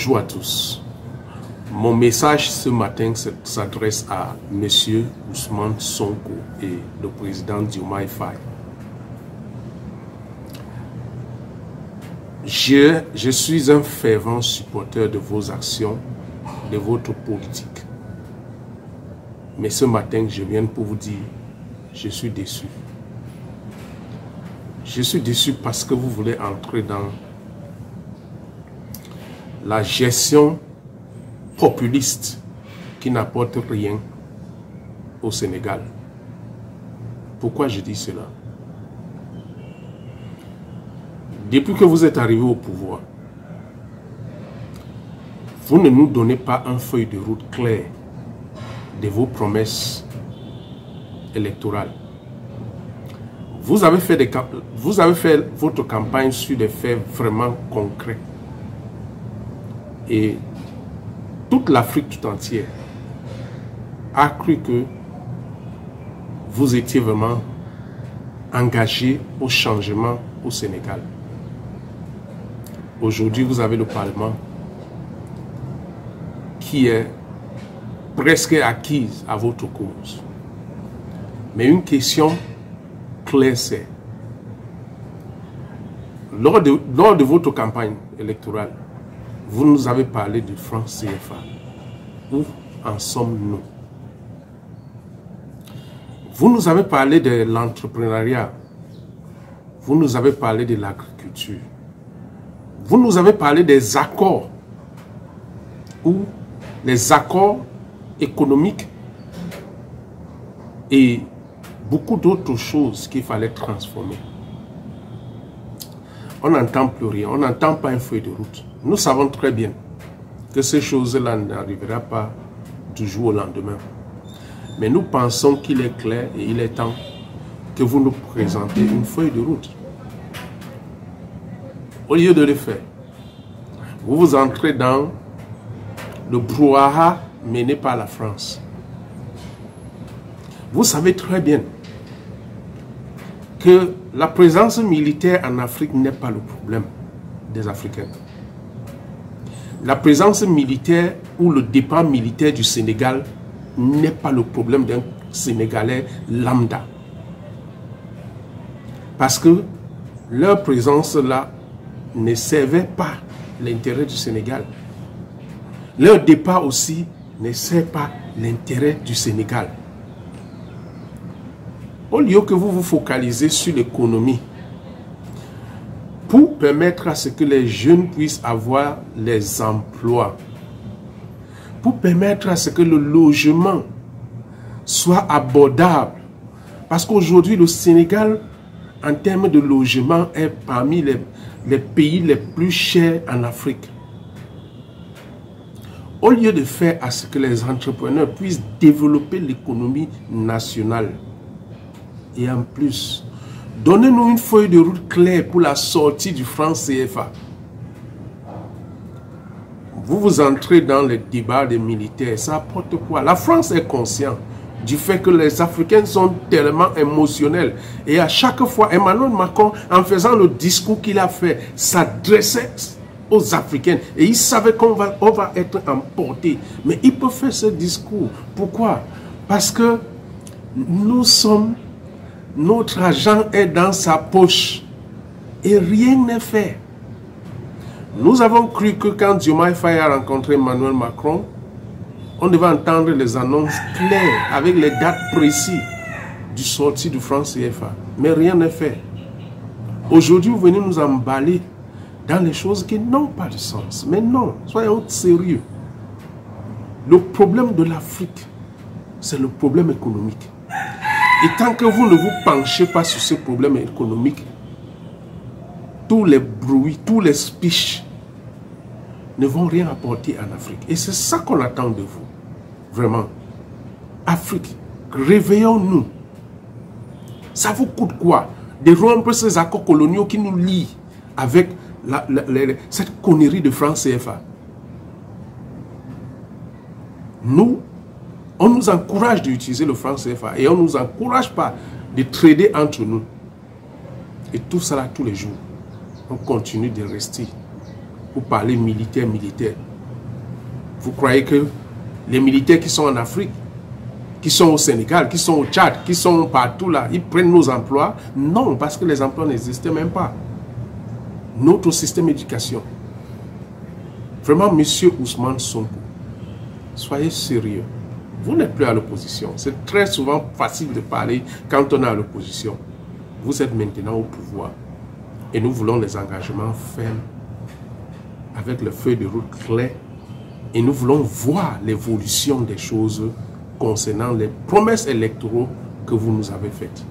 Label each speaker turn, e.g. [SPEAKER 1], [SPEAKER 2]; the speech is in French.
[SPEAKER 1] Bonjour à tous. Mon message ce matin s'adresse à Monsieur Ousmane Sonko et le président Diomaye Faye. Je suis un fervent supporter de vos actions, de votre politique. Mais ce matin, je viens pour vous dire, je suis déçu. Je suis déçu parce que vous voulez entrer dans la gestion populiste qui n'apporte rien au Sénégal. Pourquoi je dis cela? Depuis que vous êtes arrivé au pouvoir, vous ne nous donnez pas un feuille de route claire de vos promesses électorales. Vous avez fait votre campagne sur des faits vraiment concrets. Et toute l'Afrique tout entière a cru que vous étiez vraiment engagé au changement au Sénégal. Aujourd'hui, vous avez le Parlement qui est presque acquise à votre cause. Mais une question claire, c'est lors de votre campagne électorale, vous nous avez parlé du franc CFA. Où en sommes-nous? Vous nous avez parlé de l'entrepreneuriat. Vous nous avez parlé de l'agriculture. Vous nous avez parlé des accords. Ou les accords économiques et beaucoup d'autres choses qu'il fallait transformer. On n'entend plus rien. On n'entend pas une feuille de route. Nous savons très bien que ces choses-là n'arriveront pas du jour au lendemain. Mais nous pensons qu'il est clair et il est temps que vous nous présentez une feuille de route. Au lieu de le faire, vous entrez dans le brouhaha mené par la France. Vous savez très bien que la présence militaire en Afrique n'est pas le problème des Africains. La présence militaire ou le départ militaire du Sénégal n'est pas le problème d'un Sénégalais lambda. Parce que leur présence là ne servait pas l'intérêt du Sénégal. Leur départ aussi ne sert pas l'intérêt du Sénégal. Au lieu que vous vous focalisez sur l'économie, pour permettre à ce que les jeunes puissent avoir les emplois, pour permettre à ce que le logement soit abordable. Parce qu'aujourd'hui, le Sénégal, en termes de logement, est parmi les pays les plus chers en Afrique. Au lieu de faire à ce que les entrepreneurs puissent développer l'économie nationale, et en plus, donnez-nous une feuille de route claire pour la sortie du franc CFA. Vous entrez dans les débats des militaires, ça apporte quoi? La France est consciente du fait que les Africains sont tellement émotionnels. Et à chaque fois, Emmanuel Macron, en faisant le discours qu'il a fait, s'adressait aux Africains. Et il savait qu'on va être emporté. Mais il peut faire ce discours. Pourquoi? Parce que notre argent est dans sa poche. Et rien n'est fait. Nous avons cru que quand Diomaye Faye a rencontré Emmanuel Macron, on devait entendre les annonces claires avec les dates précises du sortie du franc CFA. Mais rien n'est fait. Aujourd'hui, vous venez nous emballer dans les choses qui n'ont pas de sens. Mais non, soyons sérieux. Le problème de l'Afrique, c'est le problème économique. Et tant que vous ne vous penchez pas sur ce problème économique, tous les bruits, tous les speeches ne vont rien apporter en Afrique. Et c'est ça qu'on attend de vous. Vraiment. Afrique, réveillons-nous. Ça vous coûte quoi? De rompre ces accords coloniaux qui nous lient avec cette connerie de franc CFA. Nous, on nous encourage d'utiliser le franc CFA et on ne nous encourage pas de trader entre nous. Et tout ça là tous les jours. On continue de rester pour parler militaire. Vous croyez que les militaires qui sont en Afrique, qui sont au Sénégal, qui sont au Tchad, qui sont partout là, ils prennent nos emplois? Non, parce que les emplois n'existaient même pas. Notre système d'éducation. Vraiment, monsieur Ousmane Sonko, soyez sérieux. Vous n'êtes plus à l'opposition. C'est très souvent facile de parler quand on est à l'opposition. Vous êtes maintenant au pouvoir. Et nous voulons les engagements fermes, avec le feuille de route clair. Et nous voulons voir l'évolution des choses concernant les promesses électorales que vous nous avez faites.